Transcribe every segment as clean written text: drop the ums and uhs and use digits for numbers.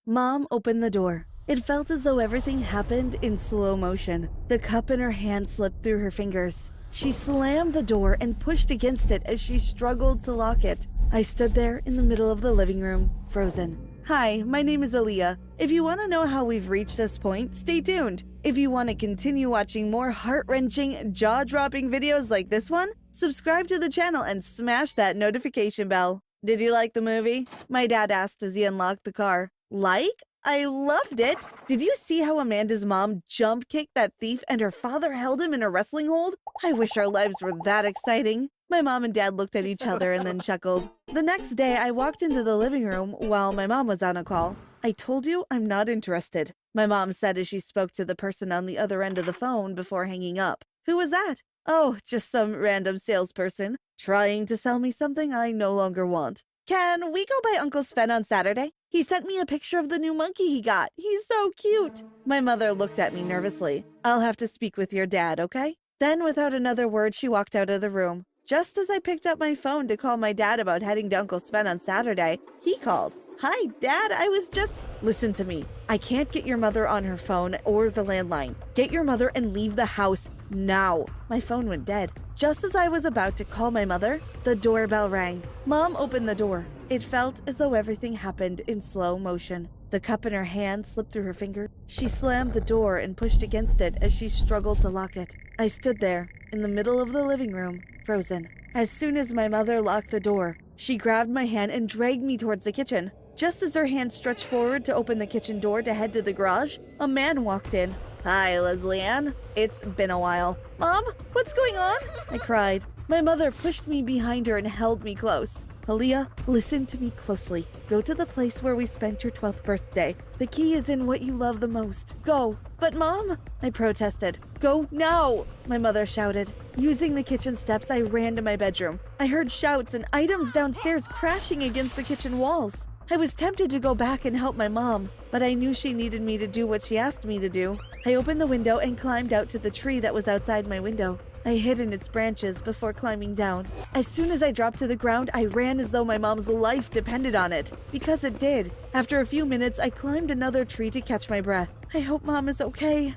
Mom opened the door. It felt as though everything happened in slow motion. The cup in her hand slipped through her fingers. She slammed the door and pushed against it as she struggled to lock it. I stood there in the middle of the living room, frozen. Hi, my name is Aaliyah. If you want to know how we've reached this point, stay tuned. If you want to continue watching more heart-wrenching, jaw-dropping videos like this one, subscribe to the channel and smash that notification bell. Did you like the movie? My dad asked as he unlocked the car. Like? I loved it. Did you see how Amanda's mom jump-kicked that thief and her father held him in a wrestling hold? I wish our lives were that exciting. My mom and dad looked at each other and then chuckled. The next day, I walked into the living room while my mom was on a call. I told you I'm not interested, my mom said as she spoke to the person on the other end of the phone before hanging up. Who was that? Oh, just some random salesperson trying to sell me something I no longer want. Can we go by Uncle Sven on Saturday? He sent me a picture of the new monkey he got. He's so cute. My mother looked at me nervously. I'll have to speak with your dad, okay? Then, without another word, she walked out of the room. Just as I picked up my phone to call my dad about heading to Uncle Sven on Saturday, he called. Hi, Dad, I was just... Listen to me. I can't get your mother on her phone or the landline. Get your mother and leave the house now. My phone went dead. Just as I was about to call my mother, the doorbell rang. Mom opened the door. It felt as though everything happened in slow motion. The cup in her hand slipped through her finger. She slammed the door and pushed against it as she struggled to lock it. I stood there, in the middle of the living room, frozen. As soon as my mother locked the door, she grabbed my hand and dragged me towards the kitchen. Just as her hand stretched forward to open the kitchen door to head to the garage, a man walked in. Hi, Leslie Ann. It's been a while. Mom, what's going on? I cried. My mother pushed me behind her and held me close. Aaliyah, listen to me closely. Go to the place where we spent your 12th birthday. The key is in what you love the most. Go. But Mom, I protested. Go now, my mother shouted. Using the kitchen steps, I ran to my bedroom. I heard shouts and items downstairs crashing against the kitchen walls. I was tempted to go back and help my mom, but I knew she needed me to do what she asked me to do. I opened the window and climbed out to the tree that was outside my window. I hid in its branches before climbing down. As soon as I dropped to the ground, I ran as though my mom's life depended on it, because it did. After a few minutes, I climbed another tree to catch my breath. I hope Mom is okay.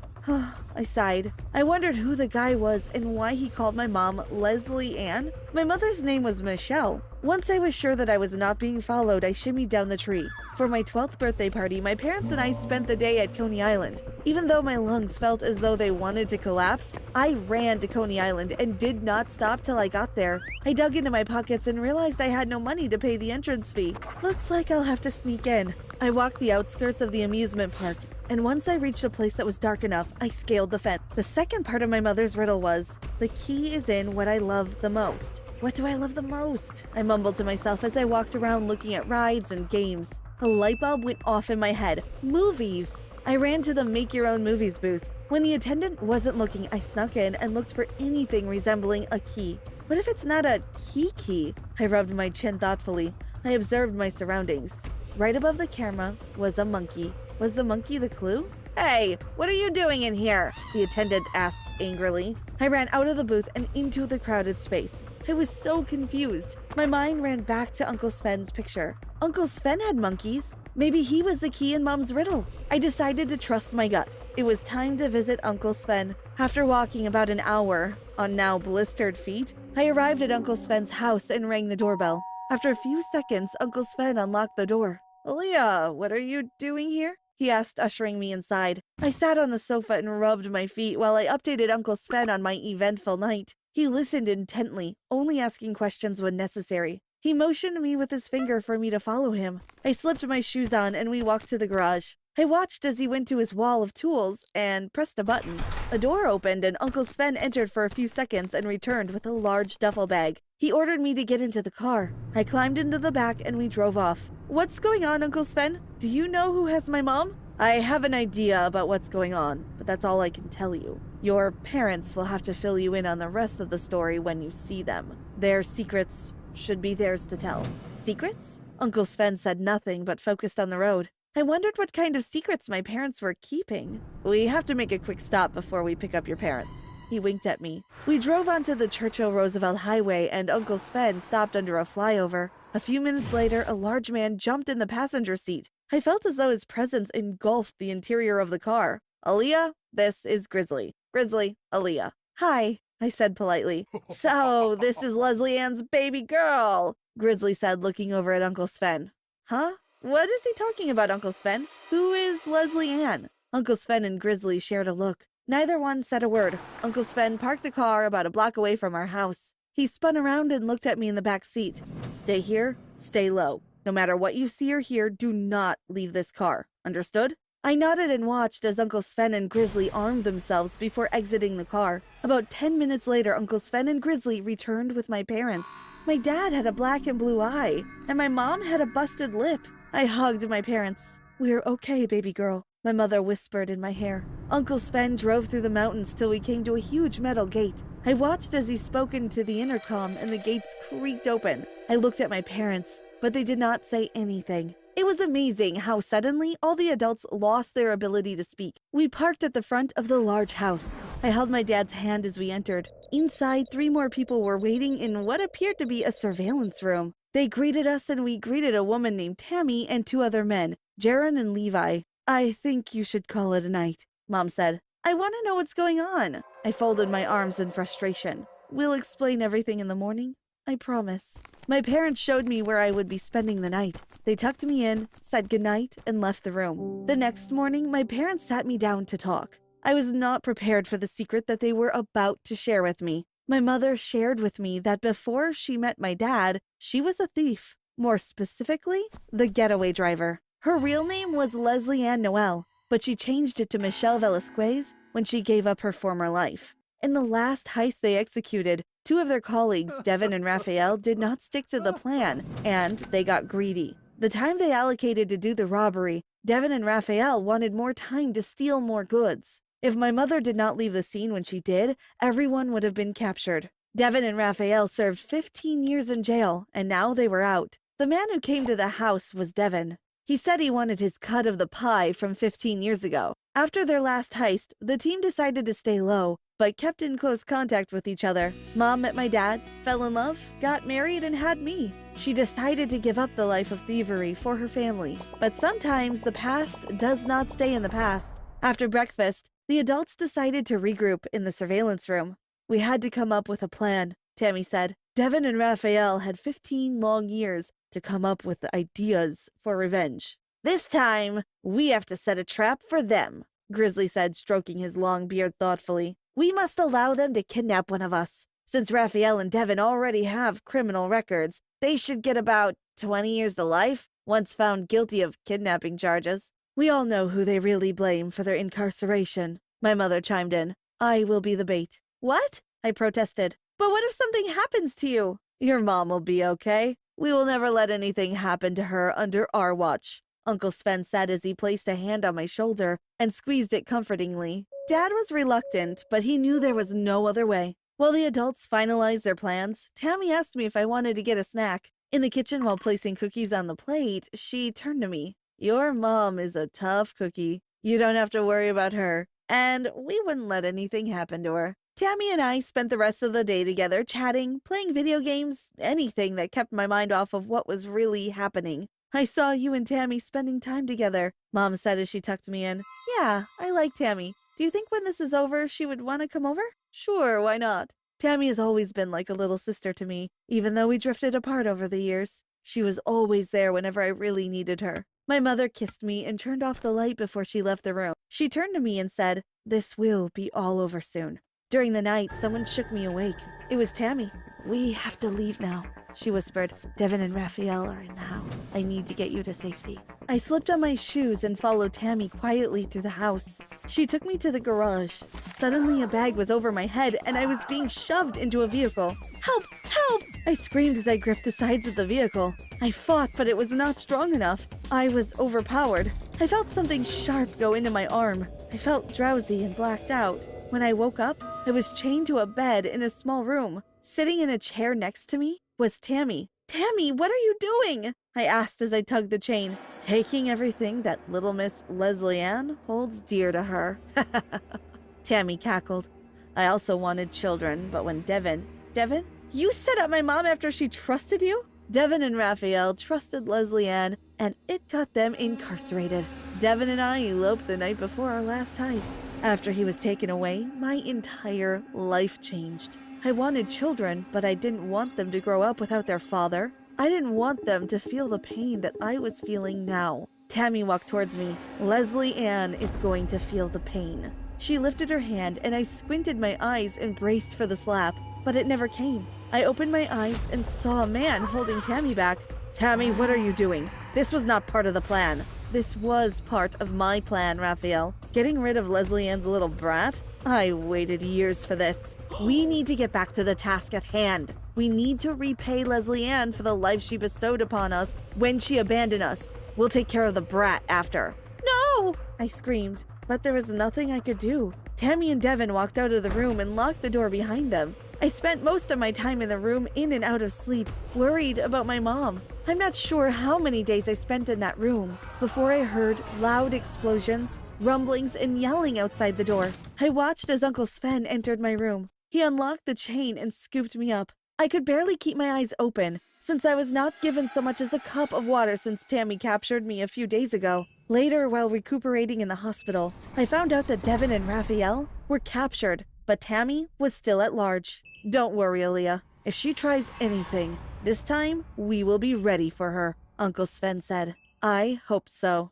I sighed. I wondered who the guy was and why he called my mom Leslie Ann. My mother's name was Michelle. Once I was sure that I was not being followed, I shimmied down the tree. For my 12th birthday party, my parents and I spent the day at Coney Island. Even though my lungs felt as though they wanted to collapse, I ran to Coney Island and did not stop till I got there. I dug into my pockets and realized I had no money to pay the entrance fee. Looks like I'll have to sneak in. I walked the outskirts of the amusement park, and once I reached a place that was dark enough, I scaled the fence. The second part of my mother's riddle was, the key is in what I love the most. What do I love the most? I mumbled to myself as I walked around looking at rides and games. A light bulb went off in my head. Movies! I ran to the Make Your Own Movies booth. When the attendant wasn't looking, I snuck in and looked for anything resembling a key. What if it's not a key? I rubbed my chin thoughtfully. I observed my surroundings. Right above the camera was a monkey. Was the monkey the clue? Hey, what are you doing in here? The attendant asked angrily. I ran out of the booth and into the crowded space. I was so confused. My mind ran back to Uncle Sven's picture. Uncle Sven had monkeys. Maybe he was the key in Mom's riddle. I decided to trust my gut. It was time to visit Uncle Sven. After walking about an hour on now blistered feet, I arrived at Uncle Sven's house and rang the doorbell. After a few seconds, Uncle Sven unlocked the door. Aaliyah, what are you doing here? He asked, ushering me inside. I sat on the sofa and rubbed my feet while I updated Uncle Sven on my eventful night. He listened intently, only asking questions when necessary. He motioned me with his finger for me to follow him. I slipped my shoes on and we walked to the garage. I watched as he went to his wall of tools and pressed a button. A door opened and Uncle Sven entered for a few seconds and returned with a large duffel bag. He ordered me to get into the car. I climbed into the back and we drove off. What's going on, Uncle Sven? Do you know who has my mom? I have an idea about what's going on, but that's all I can tell you. Your parents will have to fill you in on the rest of the story when you see them. Their secrets should be theirs to tell. Secrets? Uncle Sven said nothing but focused on the road. I wondered what kind of secrets my parents were keeping. We have to make a quick stop before we pick up your parents. He winked at me. We drove onto the Churchill Roosevelt Highway and Uncle Sven stopped under a flyover. A few minutes later, a large man jumped in the passenger seat. I felt as though his presence engulfed the interior of the car. Aaliyah, this is Grizzly. Grizzly, Aaliyah. Hi, I said politely. So, this is Leslie Ann's baby girl, Grizzly said, looking over at Uncle Sven. Huh? What is he talking about, Uncle Sven? Who is Leslie Ann? Uncle Sven and Grizzly shared a look. Neither one said a word. Uncle Sven parked the car about a block away from our house. He spun around and looked at me in the back seat. Stay here, stay low. No matter what you see or hear, do not leave this car. Understood? I nodded and watched as Uncle Sven and Grizzly armed themselves before exiting the car. About 10 minutes later, Uncle Sven and Grizzly returned with my parents. My dad had a black and blue eye, and my mom had a busted lip. I hugged my parents. We're okay, baby girl, my mother whispered in my hair. Uncle Sven drove through the mountains till we came to a huge metal gate. I watched as he spoke into the intercom and the gates creaked open. I looked at my parents, but they did not say anything. It was amazing how suddenly all the adults lost their ability to speak. We parked at the front of the large house. I held my dad's hand as we entered. Inside, 3 more people were waiting in what appeared to be a surveillance room. They greeted us and we greeted a woman named Tammy and 2 other men, Jaron and Levi. I think you should call it a night, Mom said. I want to know what's going on. I folded my arms in frustration. We'll explain everything in the morning. I promise. My parents showed me where I would be spending the night. They tucked me in, said goodnight, and left the room. The next morning, my parents sat me down to talk. I was not prepared for the secret that they were about to share with me. My mother shared with me that before she met my dad, she was a thief. More specifically, the getaway driver. Her real name was Leslie Ann Noel, but she changed it to Michelle Velasquez when she gave up her former life. In the last heist they executed, 2 of their colleagues, Devin and Raphael, did not stick to the plan, and they got greedy. The time they allocated to do the robbery, Devin and Raphael wanted more time to steal more goods. If my mother did not leave the scene when she did, everyone would have been captured. Devin and Raphael served 15 years in jail, and now they were out. The man who came to the house was Devin. He said he wanted his cut of the pie from 15 years ago. After their last heist, the team decided to stay low, but kept in close contact with each other. Mom met my dad, fell in love, got married, and had me. She decided to give up the life of thievery for her family. But sometimes the past does not stay in the past. After breakfast, the adults decided to regroup in the surveillance room. We had to come up with a plan, Tammy said. Devin and Raphael had 15 long years to come up with ideas for revenge. This time, we have to set a trap for them, Grizzly said, stroking his long beard thoughtfully. We must allow them to kidnap one of us. Since Raphael and Devin already have criminal records, they should get about 20 years to life once found guilty of kidnapping charges. We all know who they really blame for their incarceration, my mother chimed in. I will be the bait. What? I protested. But what if something happens to you? Your mom will be okay. We will never let anything happen to her under our watch, Uncle Sven said as he placed a hand on my shoulder and squeezed it comfortingly. Dad was reluctant, but he knew there was no other way. While the adults finalized their plans, Tammy asked me if I wanted to get a snack. In the kitchen while placing cookies on the plate, she turned to me. Your mom is a tough cookie. You don't have to worry about her. And we wouldn't let anything happen to her. Tammy and I spent the rest of the day together, chatting, playing video games, anything that kept my mind off of what was really happening. I saw you and Tammy spending time together, Mom said as she tucked me in. Yeah, I like Tammy. Do you think when this is over, she would want to come over? Sure, why not? Tammy has always been like a little sister to me, even though we drifted apart over the years. She was always there whenever I really needed her. My mother kissed me and turned off the light before she left the room. She turned to me and said, "This will be all over soon." During the night, someone shook me awake. It was Tammy. We have to leave now, she whispered. Devin and Raphael are in the house. I need to get you to safety. I slipped on my shoes and followed Tammy quietly through the house. She took me to the garage. Suddenly, a bag was over my head and I was being shoved into a vehicle. Help! Help! I screamed as I gripped the sides of the vehicle. I fought, but it was not strong enough. I was overpowered. I felt something sharp go into my arm. I felt drowsy and blacked out. When I woke up, I was chained to a bed in a small room. Sitting in a chair next to me was Tammy. Tammy, what are you doing? I asked as I tugged the chain, taking everything that little Miss Leslie Ann holds dear to her. Tammy cackled. I also wanted children, but when Devin, you set up my mom after she trusted you? Devin and Raphael trusted Leslie Ann, and it got them incarcerated. Devin and I eloped the night before our last heist. After he was taken away, my entire life changed. I wanted children, but I didn't want them to grow up without their father. I didn't want them to feel the pain that I was feeling now. Tammy walked towards me. Leslie Ann is going to feel the pain. She lifted her hand, and I squinted my eyes and braced for the slap, but it never came. I opened my eyes and saw a man holding Tammy back. "Tammy, what are you doing? This was not part of the plan." "This was part of my plan, Raphael. Getting rid of Leslie Ann's little brat? I waited years for this. We need to get back to the task at hand. We need to repay Leslie Ann for the life she bestowed upon us when she abandoned us. We'll take care of the brat after." "No!" I screamed, but there was nothing I could do. Tammy and Devin walked out of the room and locked the door behind them. I spent most of my time in the room, in and out of sleep, worried about my mom. I'm not sure how many days I spent in that room before I heard loud explosions, rumblings, and yelling outside the door. I watched as Uncle Sven entered my room. He unlocked the chain and scooped me up. I could barely keep my eyes open, since I was not given so much as a cup of water since Tammy captured me a few days ago. Later, while recuperating in the hospital, I found out that Devin and Raphael were captured, but Tammy was still at large. "Don't worry, Aaliyah. If she tries anything, this time we will be ready for her," Uncle Sven said. "I hope so."